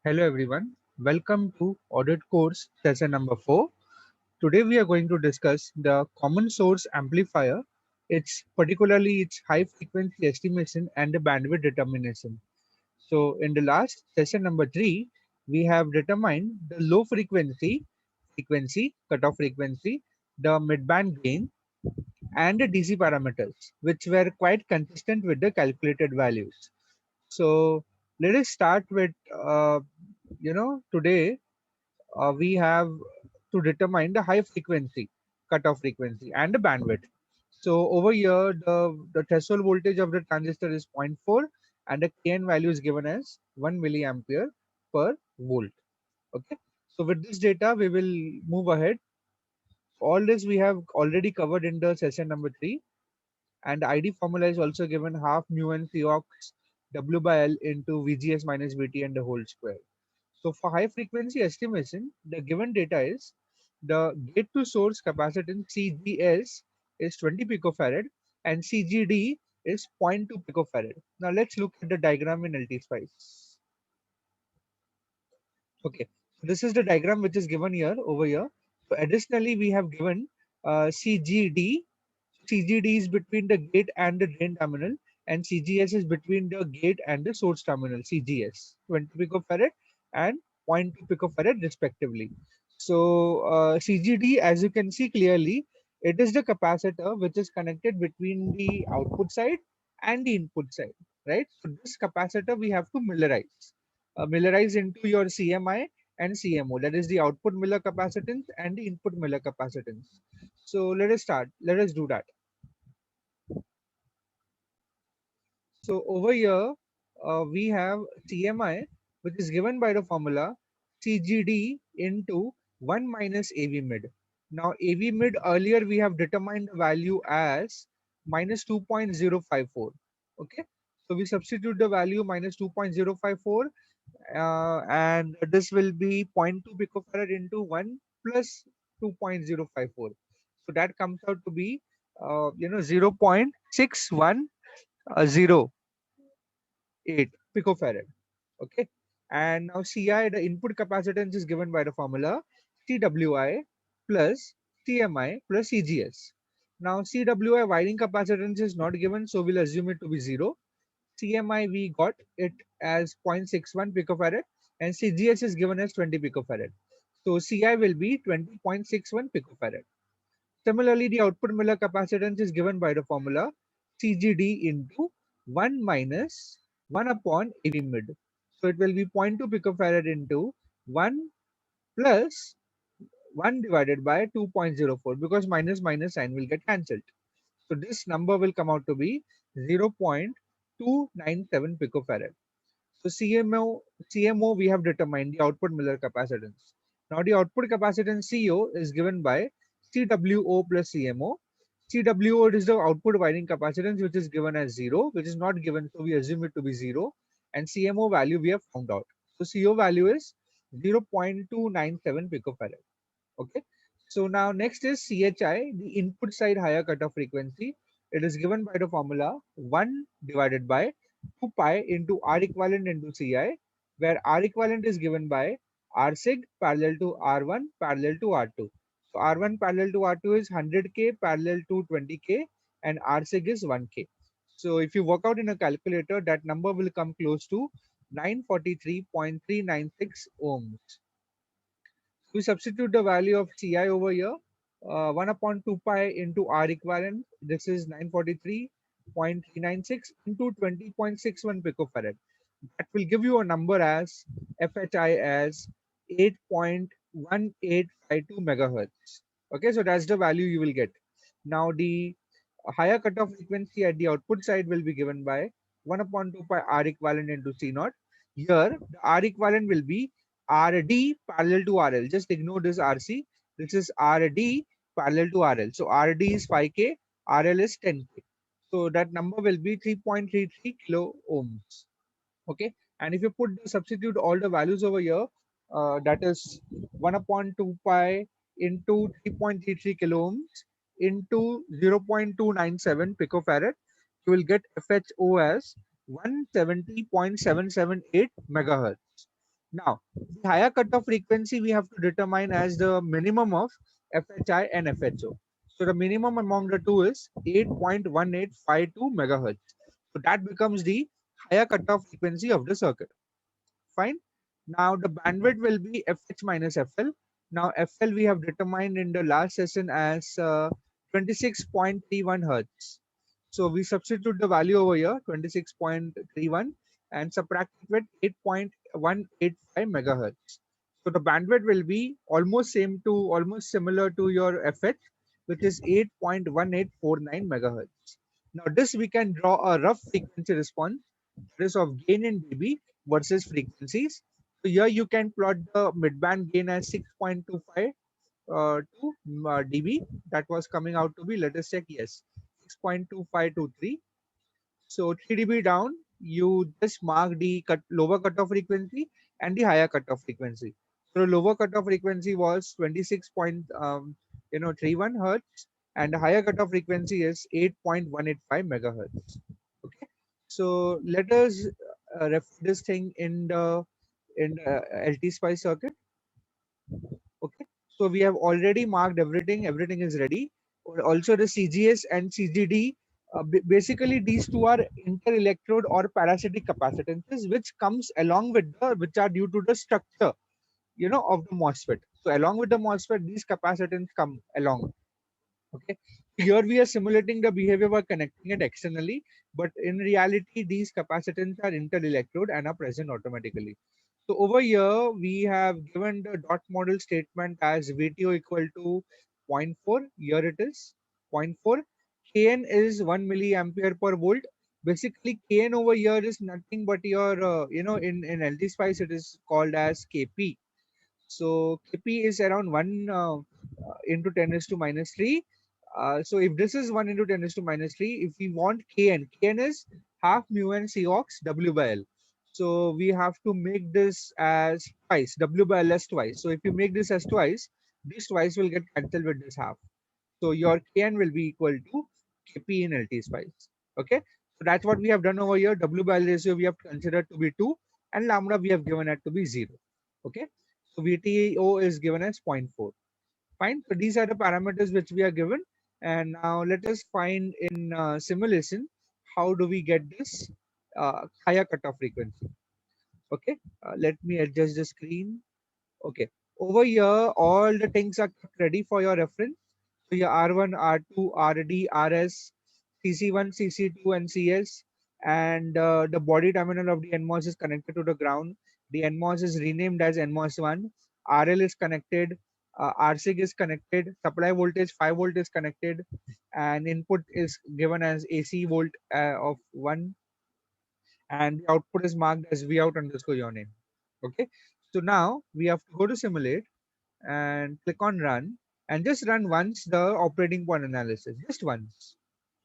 Hello everyone, welcome to Audit Course session number 4. Today we are going to discuss the common source amplifier, its high frequency estimation and the bandwidth determination. So in the last session number 3, we have determined the low frequency, cutoff frequency, the midband gain and the DC parameters, which were quite consistent with the calculated values. So let us start with today we have to determine the high frequency, cutoff frequency, and the bandwidth. So over here, the threshold voltage of the transistor is zero point 0.4, and the Kn value is given as 1 milliampere per volt. Okay. So with this data, we will move ahead. All this we have already covered in the session number 3, and the ID formula is also given half mu n Cox W by L into VGS minus VT and the whole square. So for high frequency estimation, the given data is the gate to source capacitance CGS is 20 picofarad and CGD is zero point 0.2 picofarad. Now let's look at the diagram in LT Spice. Okay, so this is the diagram which is given here over here. So additionally, we have given CGD. CGD is between the gate and the drain terminal, and CGS is between the gate and the source terminal. CGS 20 picofarad and zero point 0.2 picofarad respectively. So CGD, as you can see clearly, it is the capacitor which is connected between the output side and the input side, right? So this capacitor we have to millerize into your CMI and CMO. That is the output Miller capacitance and the input Miller capacitance. So let us start. Let us do that. So over here, we have CMI, which is given by the formula CGD into 1 minus AV mid. Now AV mid earlier we have determined the value as minus 2.054. Okay. So we substitute the value minus 2.054 and this will be zero point 0.2 picofarad into 1 plus 2.054. So that comes out to be 0.6108 picofarad. Okay, and now CI, the input capacitance, is given by the formula CWI plus CMI plus CGS. Now CWI wiring capacitance is not given, so we'll assume it to be 0. CMI we got it as 0.61 picofarad and CGS is given as 20 picofarad. So CI will be 20.61 picofarad. Similarly, the output Miller capacitance is given by the formula CGD into 1 minus 1 upon AV mid. So it will be zero point 0.2 picofarad into 1 plus 1 divided by 2.04 because minus minus sign will get cancelled. So this number will come out to be 0.297 picofarad. So CMO we have determined the output Miller capacitance. Now the output capacitance CO is given by CWO plus CMO. CWO is the output wiring capacitance which is given as 0, which is not given, so we assume it to be 0. And CMO value we have found out. So CO value is 0.297 picofarad. Okay. So now next is CHI, the input side higher cutoff frequency. It is given by the formula 1 divided by 2 pi into R equivalent into CI, where R equivalent is given by R sig parallel to R1 parallel to R2. So R1 parallel to R2 is 100K parallel to 20K and R sig is 1K. So if you work out in a calculator, that number will come close to 943.396 ohms. We substitute the value of Ci over here, 1 upon 2 pi into R equivalent. This is 943.396 into 20.61 picofarad. That will give you a number as FHI as 8.1852 megahertz. Okay, so that's the value you will get. Now the higher cutoff frequency at the output side will be given by 1 upon 2 pi R equivalent into C naught. Here, the R equivalent will be RD parallel to RL. Just ignore this RC. This is RD parallel to RL. So RD is 5K, RL is 10K. So that number will be 3.33 kilo ohms. Okay. And if you substitute all the values over here, that is 1 upon 2 pi into 3.33 kilo ohms into 0.297 picofarad, you will get FHO as 170.778 megahertz. Now, the higher cutoff frequency we have to determine as the minimum of FHI and FHO. So the minimum among the two is 8.1852 megahertz. So that becomes the higher cutoff frequency of the circuit. Fine. Now the bandwidth will be FH minus FL. Now FL we have determined in the last session as 26.31 hertz. So we substitute the value over here 26.31 and subtract it with 8.185 megahertz. So the bandwidth will be almost similar to your FH, which is 8.1849 megahertz. Now this we can draw a rough frequency response, that is of gain in dB versus frequencies. So here you can plot the midband gain as 6.25 dB. That was coming out to be, let us check, yes, 6.2523. So 3 dB down, you just mark the lower cutoff frequency and the higher cutoff frequency. So the lower cutoff frequency was 26.31 hertz, and the higher cutoff frequency is 8.185 megahertz. Okay, so let us refer this thing in the LT Spice circuit. Okay, so we have already marked everything. Everything is ready. Also, the CGS and CGD. Basically, these two are inter-electrode or parasitic capacitances, which comes along with which are due to the structure, of the MOSFET. So, along with the MOSFET, these capacitance come along. Okay, here we are simulating the behavior by connecting it externally, but in reality, these capacitance are inter-electrode and are present automatically. So over here, we have given the dot model statement as VTO equal to zero point 0.4. Here it is 0.4. Kn is 1 milliampere per volt. Basically, Kn over here is nothing but your, in LT Spice, it is called as Kp. So Kp is around 1 into 10 is to minus 3. So if this is 1 into 10 is to minus 3, if we want Kn is half mu n Cox W by L. So we have to make this as twice, W by L as twice. So if you make this as twice, this twice will get cancelled with this half. So your Kn will be equal to Kp in LT Spice. Okay. So that's what we have done over here. W by L ratio we have considered to be 2 and lambda we have given it to be 0. Okay. So VTO is given as 0.4. Fine. So these are the parameters which we are given. And now let us find in simulation how do we get this higher cutoff frequency. Okay. Let me adjust the screen. Okay. Over here, all the things are ready for your reference. So your R1, R2, RD, RS, CC1, CC2, and CS. And the body terminal of the NMOS is connected to the ground. The NMOS is renamed as NMOS1. RL is connected. RSIG is connected. Supply voltage 5 volt is connected. And input is given as AC volt of 1. And the output is marked as Vout underscore your name. Okay. So now we have to go to simulate and click on run and just run once the operating point analysis, just once.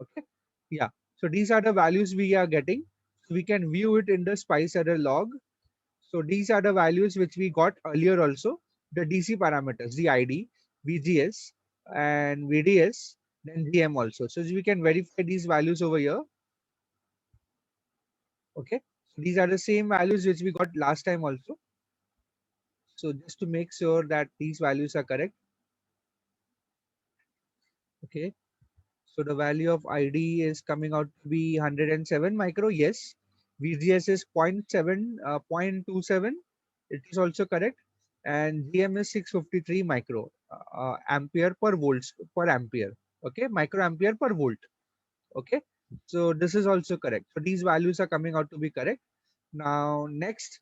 Okay. Yeah. So these are the values we are getting. So we can view it in the Spice error log. So these are the values which we got earlier also. The DC parameters, the ID, VGS and VDS, then GM also. So we can verify these values over here. Okay. So these are the same values which we got last time also. So just to make sure that these values are correct. Okay. So the value of ID is coming out to be 107 micro. Yes. VGS is 0.7, 0.27. It is also correct. And GM is 653 micro ampere per volts per ampere. Okay. Microampere per volt. Okay. So this is also correct. So these values are coming out to be correct. Now next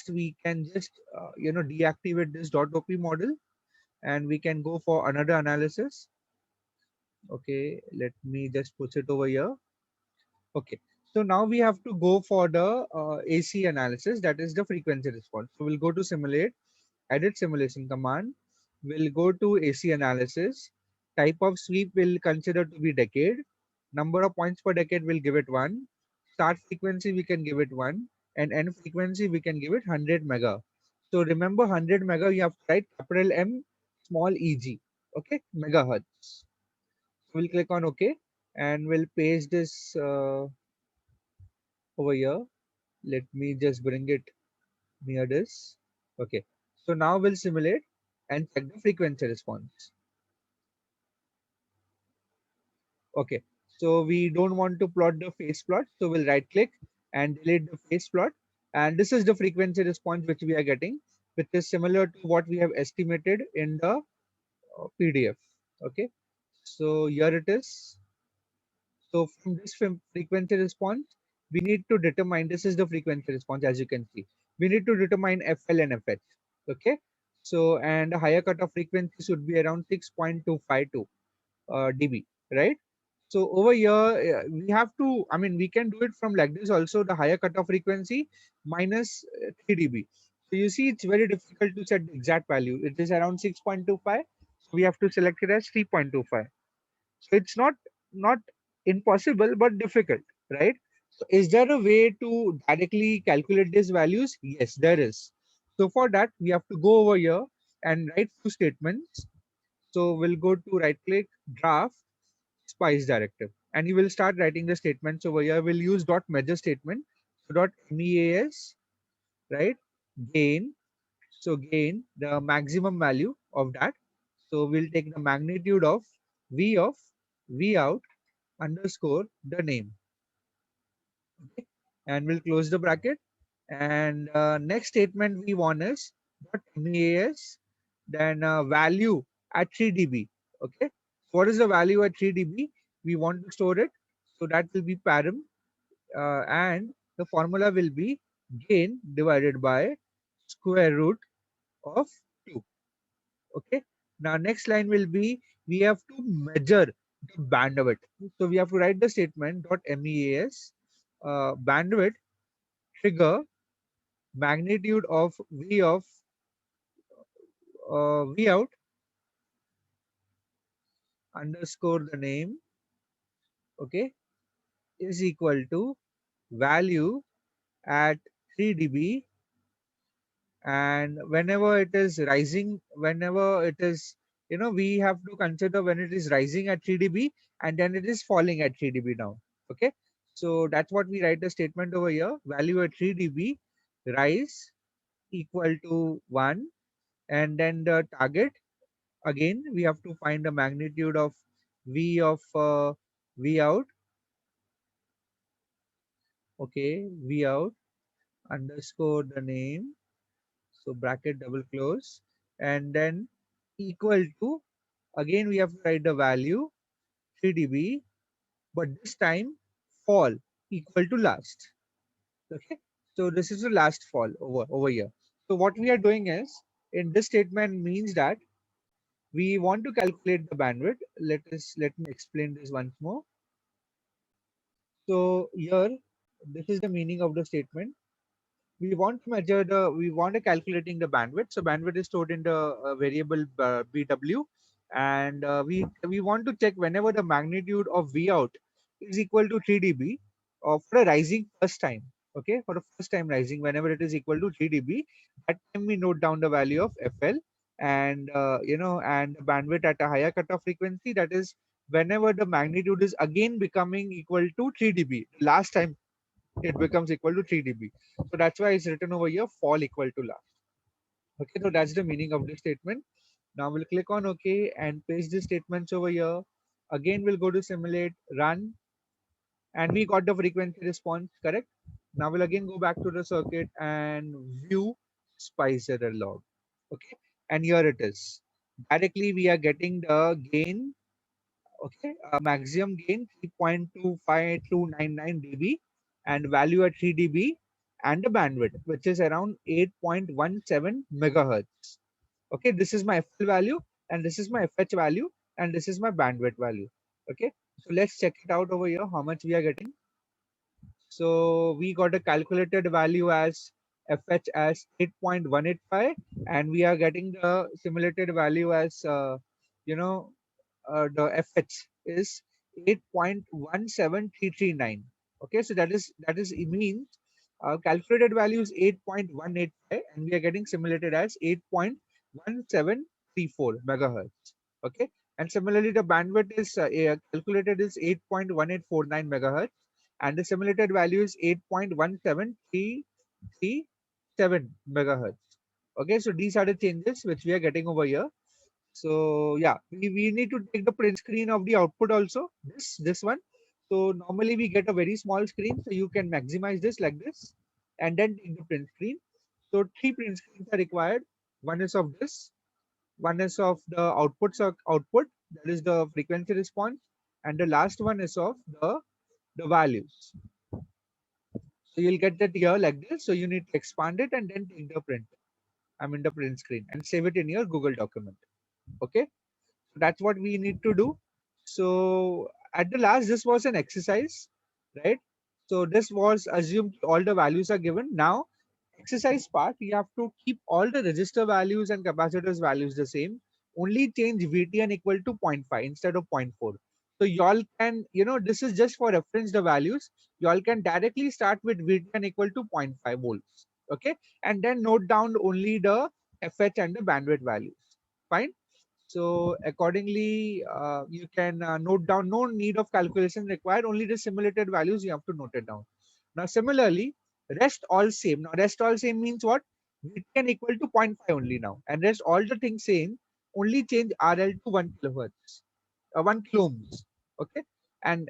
we can just deactivate this .op model and we can go for another analysis. Okay, let me just put it over here. Okay, so now we have to go for the AC analysis, that is the frequency response. So we'll go to simulate, edit simulation command. We'll go to AC analysis. Type of sweep will consider to be decade. Number of points per decade will give it 1. Start frequency we can give it 1. And end frequency we can give it 100 mega. So remember 100 mega you have to write capital M small eg. Okay, megahertz. We'll click on OK and we'll paste this over here. Let me just bring it near this. Okay, so now we'll simulate and check the frequency response. Okay, so we don't want to plot the phase plot, so we'll right click and delete the phase plot. And this is the frequency response which we are getting, which is similar to what we have estimated in the PDF. Okay, so here it is. So from this frequency response, we need to determine, this is the frequency response as you can see. We need to determine FL and FH. Okay, so and the higher cutoff frequency should be around 6.252 dB, right? So over here, we have to, I mean, we can do it from like this also, the higher cutoff frequency minus 3 dB. So you see, it's very difficult to set the exact value. It is around 6.25. So we have to select it as 3.25. So it's not impossible, but difficult, right? So is there a way to directly calculate these values? Yes, there is. So for that, we have to go over here and write few statements. So we'll go to right click, draft, spice directive, and you will start writing the statements over here. We'll use dot measure statement. So dot MEAS, right? Gain. So gain the maximum value of that. So we'll take the magnitude of V out underscore the name. Okay, and we'll close the bracket. And next statement we want is dot MEAS, then value at 3 dB. Okay, what is the value at 3 dB? We want to store it, so that will be param, and the formula will be gain divided by square root of 2. Okay, now next line will be, we have to measure the bandwidth. So we have to write the statement dot MEAS, bandwidth trigger magnitude of V out underscore the name, okay, is equal to value at 3 dB, and whenever it is rising, whenever it is, we have to consider when it is rising at 3 dB and then it is falling at 3 dB now. Okay, so that's what we write the statement over here, value at 3 dB rise equal to 1, and then the target, again we have to find the magnitude of V out. Okay, V out underscore the name, so bracket double close, and then equal to, again we have to write the value 3 dB, but this time fall equal to last. Okay, so this is the last fall over here. So what we are doing is, in this statement means that we want to calculate the bandwidth. Let me explain this once more. So here, this is the meaning of the statement. We want to measure we want to calculating the bandwidth. So bandwidth is stored in the variable BW, and we want to check whenever the magnitude of V out is equal to 3 dB for a rising first time. Okay, for the first time rising, whenever it is equal to 3 dB, that time we note down the value of FL, and and the bandwidth at a higher cutoff frequency, that is whenever the magnitude is again becoming equal to 3 dB. Last time it becomes equal to 3 dB. So that's why it's written over here fall equal to last. Okay, so that's the meaning of this statement. Now we'll click on OK and paste the statements over here. Again, we'll go to simulate, run, and we got the frequency response correct. Now we'll again go back to the circuit and view spice error log. Okay, and here it is. Directly we are getting the gain. Okay, maximum gain 3.25299 dB and value at 3 dB, and the bandwidth which is around 8.17 megahertz. Okay, this is my FL value and this is my FH value and this is my bandwidth value. Okay, so let's check it out over here how much we are getting. So we got a calculated value as FH as 8.185, and we are getting the simulated value as the FH is 8.17339. Okay, so that is it means calculated value is 8.185 and we are getting simulated as 8.1734 megahertz. Okay, and similarly the bandwidth is calculated is 8.1849 megahertz and the simulated value is 8.17339. 7 megahertz. Okay, so these are the changes which we are getting over here. So yeah, we need to take the print screen of the output also, this one. So normally we get a very small screen, so you can maximize this like this and then take the print screen. So 3 print screens are required. One is of this, one is of the output, that is the frequency response, and the last one is of the values. So you'll get that here like this. So you need to expand it and then take the print. I mean the print screen and save it in your Google document. Okay, so that's what we need to do. So at the last, this was an exercise, right? So this was assumed all the values are given. Now exercise part, you have to keep all the resistor values and capacitors values the same. Only change VTN equal to zero point 0.5 instead of zero point 0.4. So y'all can, this is just for reference the values. Y'all can directly start with VTN equal to zero point 0.5 volts. Okay. And then note down only the FH and the bandwidth values. Fine. So accordingly, you can note down, no need of calculation required, only the simulated values you have to note it down. Now similarly, rest all same. Now rest all same means what? VTN equal to zero point 0.5 only now. And rest all the things same, only change RL to 1 kilohertz, 1 kilo ohms. Okay. And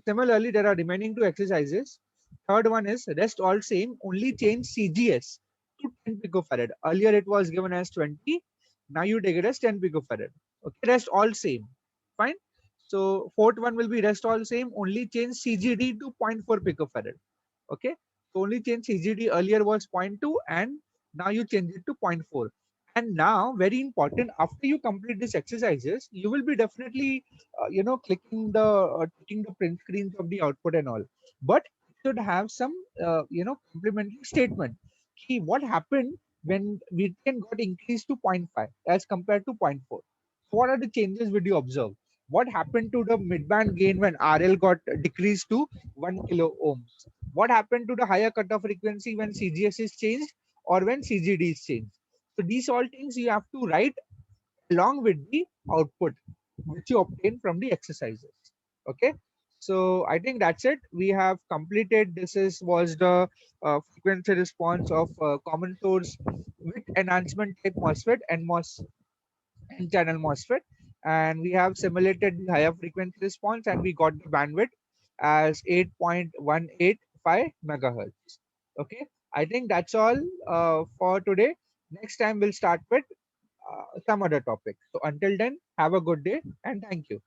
similarly, there are remaining two exercises. Third one is rest all same, only change CGS to 10 picofarad. Earlier it was given as 20. Now you take it as 10 picofarad. Okay, rest all same. Fine. So fourth one will be rest all same, only change CGD to zero point 0.4 picofarad. Okay, so only change CGD, earlier was 0.2 and now you change it to 0.4. And now very important, after you complete these exercises, you will be definitely clicking the taking the print screens of the output and all, but it should have some complementary statement. See what happened when VTN got increased to zero point 0.5 as compared to zero point 0.4. What are the changes would you observe? What happened to the midband gain when RL got decreased to 1 kilo ohms? What happened to the higher cutoff frequency when CGS is changed or when CGD is changed? So these all things you have to write along with the output which you obtain from the exercises. Okay. So I think that's it. We have completed. This is was the frequency response of common source with enhancement type MOSFET and MOS N channel MOSFET, and we have simulated the higher frequency response and we got the bandwidth as 8.185 megahertz. Okay, I think that's all for today. Next time we'll start with some other topic. So until then, have a good day and thank you.